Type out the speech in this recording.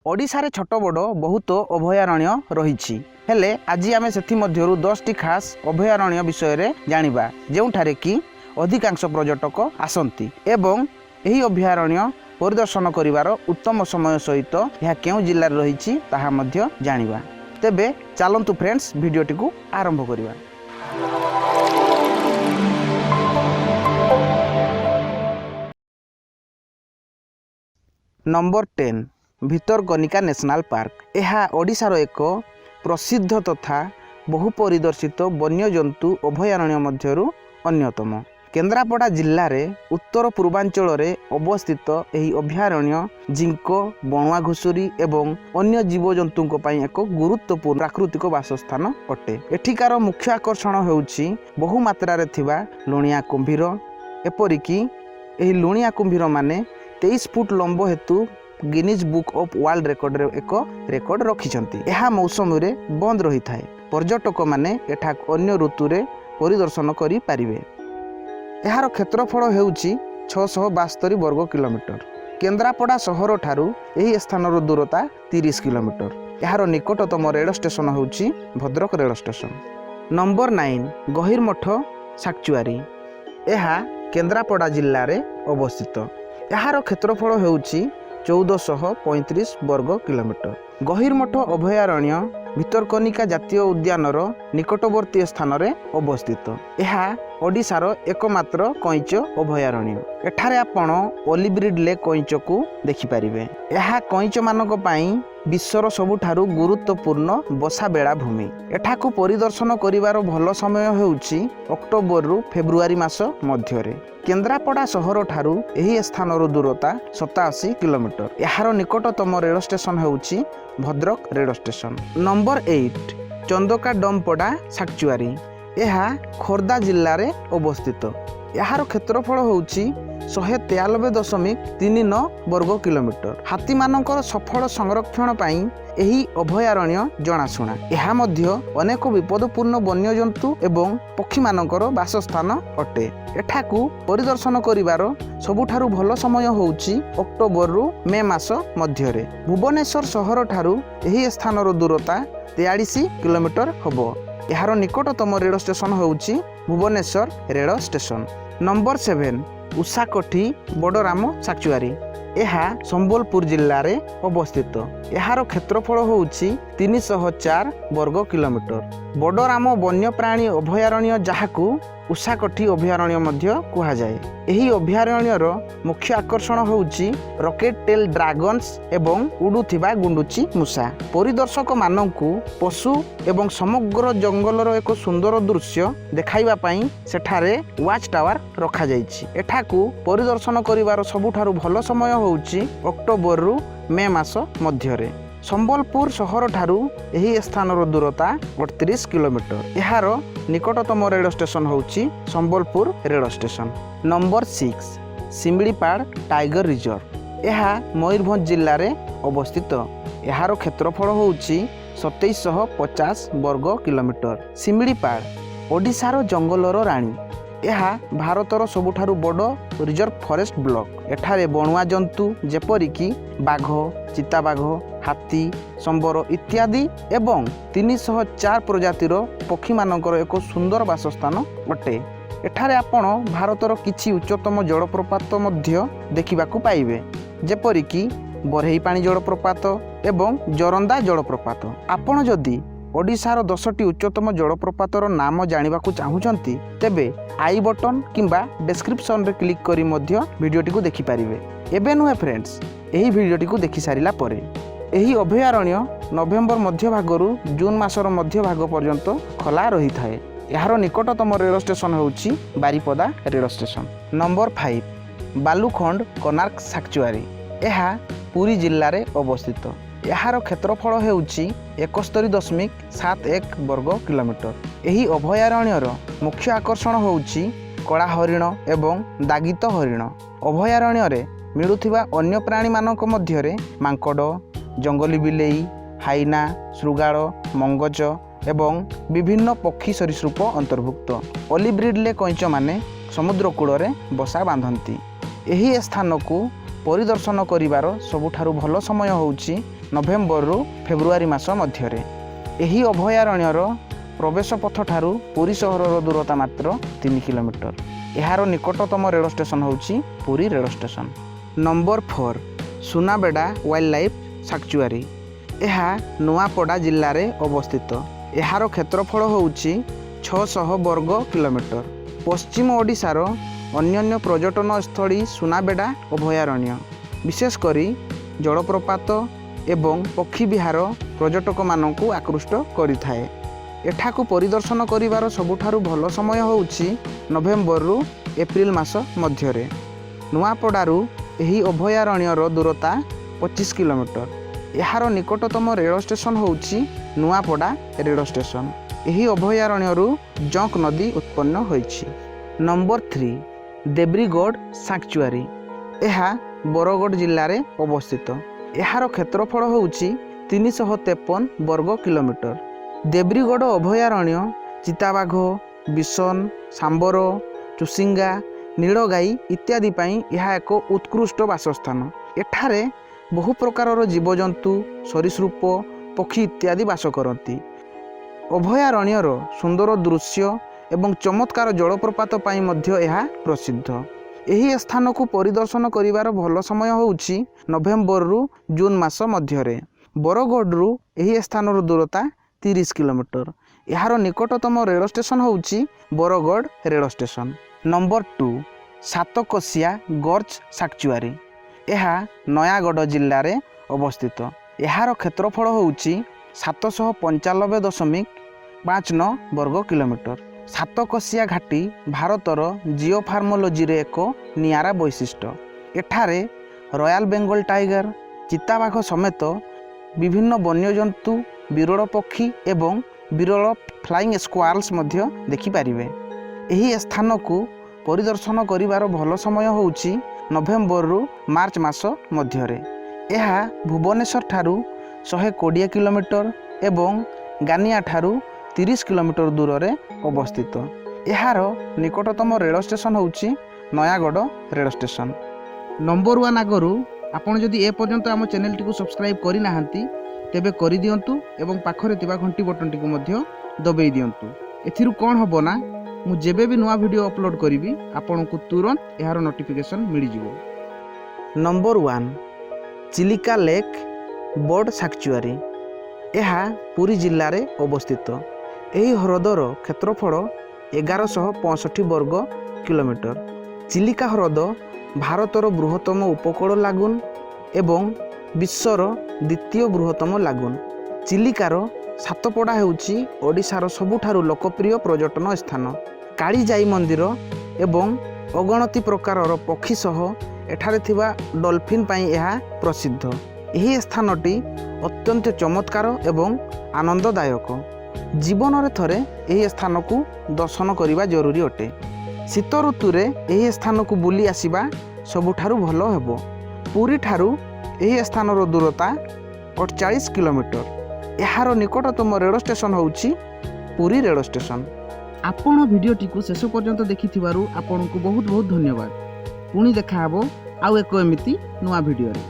ओडिशारे छोट बड़ बहुत अभयारण्य रही हेले आज आम से 10टी खास अभयारण्य विषय जानिबा जोठारे कि अधिकांश पर्यटक आसंती एवं यही अभयारण्य परिदर्शन करिवार उत्तम समय सहित यह केउ जिल्ला रही ताहा मध्य जानिबा। तेबे चलंतु फ्रेंड्स भिडियोटी को आरंभ करिबा। Number 10 Bhitarkanika national park. यह ओडिशार एक प्रसिद्ध तथा बहु परिदर्शित वन्यजंतु अभयारण्य मध्यरु अन्यतम। केन्द्रापड़ा जिल्ला रे उत्तर पूर्वांचल रे अवस्थित यही अभयारण्य जिंक बणुआ घुसुरी एवं अन्य जीवजंतु एक गुरुत्वपूर्ण प्राकृतिक वासस्थान अटे। एठिकार मुख्य आकर्षण हेउछि बहु मात्रा रे थिबा लुणिया कुंभीर। एपरिकी एही लुणिया कुंभीर माने 23 फुट लंब हेतु Guinness book of world record रे एक रेकर्ड रखिछंती। यह मौसम रे बंद रही थाए। पर्यटक माने एठा अन्य ऋतु रे परिदर्शन करि पारिबे। यार क्षेत्रफल हेउछि 672 वर्ग किलोमीटर। केन्द्रापड़ा सहर ठारू यही स्थान दूरता 30 किलोमीटर। यार निकटतम रेल स्टेशन हेउछि Bhadrak rail station. Number 9 Gahirmatha sanctuary. यह केन्द्रापड़ा जिल्ला रे अवस्थित। यार क्षेत्रफल हेउछि 1435 वर्ग किलोमीटर। गहिरमठ अभयारण्य भितरकनिका जातीय उद्यानर निकटवर्ती स्थान रे अवस्थित। यह ओडिशार एकमात्र कईच अभयारण्य। एठारे आपण ओलिव रिडले कईच को देखिपारिबे। यह कईच मानक पई विश्वर सबुठारु गुरुत्वपूर्ण बसा बेला भूमि। एठाकू परिदर्शन करिवार भल समय हेउछि अक्टोबर रु फेब्रुआरी मास मध्यरे। केन्द्रापड़ा सहर ठारू यही स्थानर दूरता 87 किलोमीटर। यार निकटतम रेल स्टेशन हेउछि Bhadrak rail station. Number 8 Chandaka Dampara sanctuary. यह खोर्धा जिल्ला रे अवस्थित। यार क्षेत्रफल होउछि 193.39 वर्ग किलोमीटर। हाथी मानकर सफल संरक्षण पाई यही अभयारण्य जनाशुना। यह मध्य अनेक विपदपूर्ण वन्यजंतु एवं पक्षी मानकर वासस्थान अटे। एठाकू परिदर्शन करिवार सबुठारु भल समय होउछि अक्टोबर रु मे मास मध्यरे। भुवनेश्वर सहर ठारू यही स्थानर दूरता 43 किलोमीटर हबो। यार निकटतम रेल स्टेशन होउछि Bhubaneswar rail station. Number 7 Ushakothi Badrama sanctuary. यह संबलपुर जिल्ला रे अवस्थित। यार क्षेत्रफल होउछि 304 वर्ग किलोमीटर। बड़राम वन्यप्राणी अभयारण्य जहाकू उषाकोठी अभयारण्य मध्य कुहा जाए। यही अभयारण्यर मुख्य आकर्षण होउछि रॉकेट टेल ड्रैगन्स एवं उडुथिबा गुंडुची मूषा। परिदर्शक मानंकु पशु एवं समग्र जंगलर एक सुंदर दृश्य देखाइबा पई सेठारे वाच टावर रखा जाइछि। एठाकू परिदर्शन करिवार सबुठारु भल समय होउछि अक्टोबर रु मे मास मध्यरे। संबलपुर सहर ठारू यही स्थानर दूरता 38 किलोमीटर। यार निकटतम रेल स्टेशन होउछि Sambalpur rail station. Number 6 Similipal tiger reserve. यह मयूरभंज जिल्ला रे अवस्थित। यार क्षेत्रफल होउछि 2750 वर्ग किलोमीटर। सिमलीपाड़ ओडिशार जंगलर रानी। यह भारतर सबुठारु बड़ रिजर्व फॉरेस्ट ब्लॉक। एठारे बणुआ जंतु जेपरिकी बाघ चिताबाघ हाथी संबर इत्यादि एवं 304 प्रजातिर पक्षी मानकर एक सुंदर वासस्थान अटे। एठारे आपण भारतर किछि उच्चतम जलप्रपात मध्य देखिबाकू पाइबे जेपरिकी बरही पानी जलप्रपात एवं जरंदा जलप्रपात। आपण जदि ओडिशार 10टी उच्चतम जलप्रपातर नाम जानिबाकू चाहुचंती तेबे आई बटन किंबा डिस्क्रिप्शन रे क्लिक करी मध्य वीडियोटी को देखि पारिबे। एबे नुहे फ्रेंड्स एही वीडियोटी को देखि सारिला परे एही अभयारण्य नवेम्बर मध्य भागरु जून मासर मध्य भाग पर्यंत खोला रही थाए। यार निकटतम रेल स्टेशन होउछि Baripada rail station. Number 5 Balukhand Konark sanctuary. यह पुरी जिल्ला रे अवस्थित। यार क्षेत्रफल हेउछि 71.71 वर्ग किलोमीटर। यही अभयारण्यर मुख्य आकर्षण होउछि कला हरिण एवं दागित हरिण। अभयारण्य रे मिलुथिबा अन्य प्राणी मानक मध्यरे मांकड़ जंगली बिलेई हाइना श्रुगाल मंगज एवं विभिन्न पक्षी सरीसृप अंतर्भुक्त। ओलिव रिडले कईच माने समुद्र कूल रे बसा बांधती। यही स्थान को परिदर्शन करिवार सबुठारु भल समय होउछि ନଭେମ୍ବରରୁ ଫେବୃଆରୀ ମାସ ମଧ୍ୟରେ। ଏହି ଅଭୟାରଣ୍ୟର ପ୍ରବେଶ ପଥ ଠାରୁ ପୁରୀ ସହରର ଦୂରତା ମାତ୍ର 3 କିଲୋମିଟର। ଏହାର ନିକଟତମ ରେଳ ଷ୍ଟେସନ ହେଉଛି Puri rail station. Number 4 Sunabeda wildlife sanctuary. ଏହା ନୂଆପଡ଼ା ଜିଲ୍ଲାରେ ଅବସ୍ଥିତ। ଏହାର କ୍ଷେତ୍ରଫଳ ହେଉଛି 600 ବର୍ଗ କିଲୋମିଟର। ପଶ୍ଚିମ ଓଡ଼ିଶାର ଅନ୍ୟାନ୍ୟ ପର୍ଯ୍ୟଟନ ସ୍ଥଳୀ ସୁନାବେଡ଼ା ଅଭୟାରଣ୍ୟ ବିଶେଷ କରି ଜଳପ୍ରପାତ ଏବଂ ପକ୍ଷୀ ବିହାର ପର୍ଯ୍ୟଟକମାନଙ୍କୁ ଆକୃଷ୍ଟ କରିଥାଏ। ଏଠାକୁ ପରିଦର୍ଶନ କରିବାର ସବୁଠାରୁ ଭଲ ସମୟ ହେଉଛି ନଭେମ୍ବରରୁ ଏପ୍ରିଲ ମାସ ମଧ୍ୟରେ। ନୂଆପଡ଼ାରୁ ଏହି ଅଭୟାରଣ୍ୟର ଦୂରତା 25 କିଲୋମିଟର। ଏହାର ନିକଟତମ ରେଳ ଷ୍ଟେସନ ହେଉଛି ନୂଆପଡ଼ା ରେଳ ଷ୍ଟେସନ। ଏହି ଅଭୟାରଣ୍ୟରୁ ଜଙ୍କ ନଦୀ ଉତ୍ପନ୍ନ ହୋଇଛି। ନମ୍ବର 3 ଦେବ୍ରିଗଡ଼ ସାକ୍ଚୁଆରୀ। ଏହା ବରଗଡ଼ ଜିଲ୍ଲାରେ ଅବସ୍ଥିତ। ଏହାର କ୍ଷେତ୍ରଫଳ ହେଉଛି 353 ବର୍ଗ କିଲୋମିଟର। ଦେବ୍ରିଗଡ଼ ଅଭୟାରଣ୍ୟ ଚିତାବାଘ, ବିସନ, ସାମ୍ବର, ଚୁସିଙ୍ଗା, ନୀଳଗାଈ ଇତ୍ୟାଦି ପାଇଁ ଏହା ଏକ ଉତ୍କୃଷ୍ଟ ବାସସ୍ଥାନ। ଏଠାରେ ବହୁ ପ୍ରକାରର ଜୀବଜନ୍ତୁ, ସରୀସୃପ, ପକ୍ଷୀ ଇତ୍ୟାଦି ବାସ କରନ୍ତି। ଅଭୟାରଣ୍ୟର ସୁନ୍ଦର ଦୃଶ୍ୟ ଏବଂ ଚମତ୍କାର ଜଳପ୍ରପାତ ପାଇଁ ମଧ୍ୟ ଏହା ପ୍ରସିଦ୍ଧ। ଏହି ସ୍ଥାନକୁ ପରିଦର୍ଶନ କରିବାର ଭଲ ସମୟ ହେଉଛି ନଭେମ୍ବରରୁ ଜୁନ ମାସ ମଧ୍ୟରେ। ବରଗଡ଼ରୁ ଏହି ସ୍ଥାନର ଦୂରତା 30 କିଲୋମିଟର। ଏହାର ନିକଟତମ ରେଳ ଷ୍ଟେସନ ହେଉଛି ବରଗଡ଼ ରେଳ ଷ୍ଟେସନ। ନମ୍ବର 2 ସାତକୋଶିଆ ଗର୍ଜ ସାକ୍ଚୁଆରୀ। ଏହା ନୟାଗଡ଼ ଜିଲ୍ଲାରେ ଅବସ୍ଥିତ। ଏହାର କ୍ଷେତ୍ରଫଳ ହେଉଛି 795.59 ବର୍ଗ କିଲୋମିଟର। ସାତକୋଶିଆ ଘାଟି ଭାରତର ଜିଓଫାର୍ମୋଲୋଜିରେ ଏକ ନିଆରା ବୈଶିଷ୍ଟ୍ୟ। ଏଠାରେ ରୟାଲ ବେଙ୍ଗଲ ଟାଇଗର, ଚିତାବାଘ ସମେତ ବିଭିନ୍ନ ବନ୍ୟଜନ୍ତୁ, ବିରଳ ପକ୍ଷୀ ଏବଂ ବିରଳ ଫ୍ଲାଇଂ ସ୍କ୍ୱାର୍ଲସ୍ ମଧ୍ୟ ଦେଖିପାରିବେ। ଏହି ସ୍ଥାନକୁ ପରିଦର୍ଶନ କରିବାର ଭଲ ସମୟ ହେଉଛି ନଭେମ୍ବରରୁ ମାର୍ଚ୍ଚ ମାସ ମଧ୍ୟରେ। ଏହା ଭୁବନେଶ୍ୱର ଠାରୁ 120 କିଲୋମିଟର ଏବଂ ଗାନିଆ ଠାରୁ 30 କିଲୋମିଟର ଦୂରରେ ଅବସ୍ଥିତ। ଏହାର ନିକଟତମ ରେଳ ଷ୍ଟେସନ ହେଉଛି ନୟାଗଡ଼ ରେଳ ଷ୍ଟେସନ। ନମ୍ବର 1 ଆଗରୁ ଆପଣ ଯଦି ଏପର୍ଯ୍ୟନ୍ତ ଆମ ଚ୍ୟାନେଲଟିକୁ ସବସ୍କ୍ରାଇବ୍ କରିନାହାନ୍ତି ତେବେ କରିଦିଅନ୍ତୁ ଏବଂ ପାଖରେ ଥିବା ଘଣ୍ଟି ବଟନଟିକୁ ମଧ୍ୟ ଦବାଇ ଦିଅନ୍ତୁ। ଏଥିରୁ କ'ଣ ହେବ ନା ମୁଁ ଯେବେ ବି ନୂଆ ଭିଡ଼ିଓ ଅପଲୋଡ଼ କରିବି ଆପଣଙ୍କୁ ତୁରନ୍ତ ଏହାର ନୋଟିଫିକେସନ୍ ମିଳିଯିବ। Number 1 Chilika lake bird sanctuary. ଏହା ପୁରୀ ଜିଲ୍ଲାରେ ଅବସ୍ଥିତ। ଏହି ହ୍ରଦର କ୍ଷେତ୍ରଫଳ 1165 ବର୍ଗ କିଲୋମିଟର। ଚିଲିକା ହ୍ରଦ ଭାରତର ବୃହତ୍ତମ ଉପକୂଳ ଲାଗୁନ୍ ଏବଂ ବିଶ୍ୱର ଦ୍ୱିତୀୟ ବୃହତ୍ତମ ଲାଗୁନ୍। ଚିଲିକାର ସାତପଡ଼ା ହେଉଛି ଓଡ଼ିଶାର ସବୁଠାରୁ ଲୋକପ୍ରିୟ ପର୍ଯ୍ୟଟନ ସ୍ଥାନ। କାଳିଜାଇ ମନ୍ଦିର ଏବଂ ଅଗଣତି ପ୍ରକାରର ପକ୍ଷୀ ସହ ଏଠାରେ ଥିବା ଡଲଫିନ୍ ପାଇଁ ଏହା ପ୍ରସିଦ୍ଧ। ଏହି ସ୍ଥାନଟି ଅତ୍ୟନ୍ତ ଚମତ୍କାର ଏବଂ ଆନନ୍ଦଦାୟକ। ଜୀବନରେ ଥରେ ଏହି ସ୍ଥାନକୁ ଦର୍ଶନ କରିବା ଜରୁରୀ ଅଟେ। ଶୀତ ଋତୁରେ ଏହି ସ୍ଥାନକୁ ବୁଲି ଆସିବା ସବୁଠାରୁ ଭଲ ହେବ। ପୁରୀ ଠାରୁ ଏହି ସ୍ଥାନର ଦୂରତା 48 କିଲୋମିଟର। ଏହାର ନିକଟତମ ରେଳ ଷ୍ଟେସନ ହେଉଛି ପୁରୀ ରେଳ ଷ୍ଟେସନ। ଆପଣ ଭିଡ଼ିଓଟିକୁ ଶେଷ ପର୍ଯ୍ୟନ୍ତ ଦେଖିଥିବାରୁ ଆପଣଙ୍କୁ ବହୁତ ବହୁତ ଧନ୍ୟବାଦ। ପୁଣି ଦେଖା ହେବ ଆଉ ଏକ ଏମିତି ନୂଆ ଭିଡ଼ିଓରେ।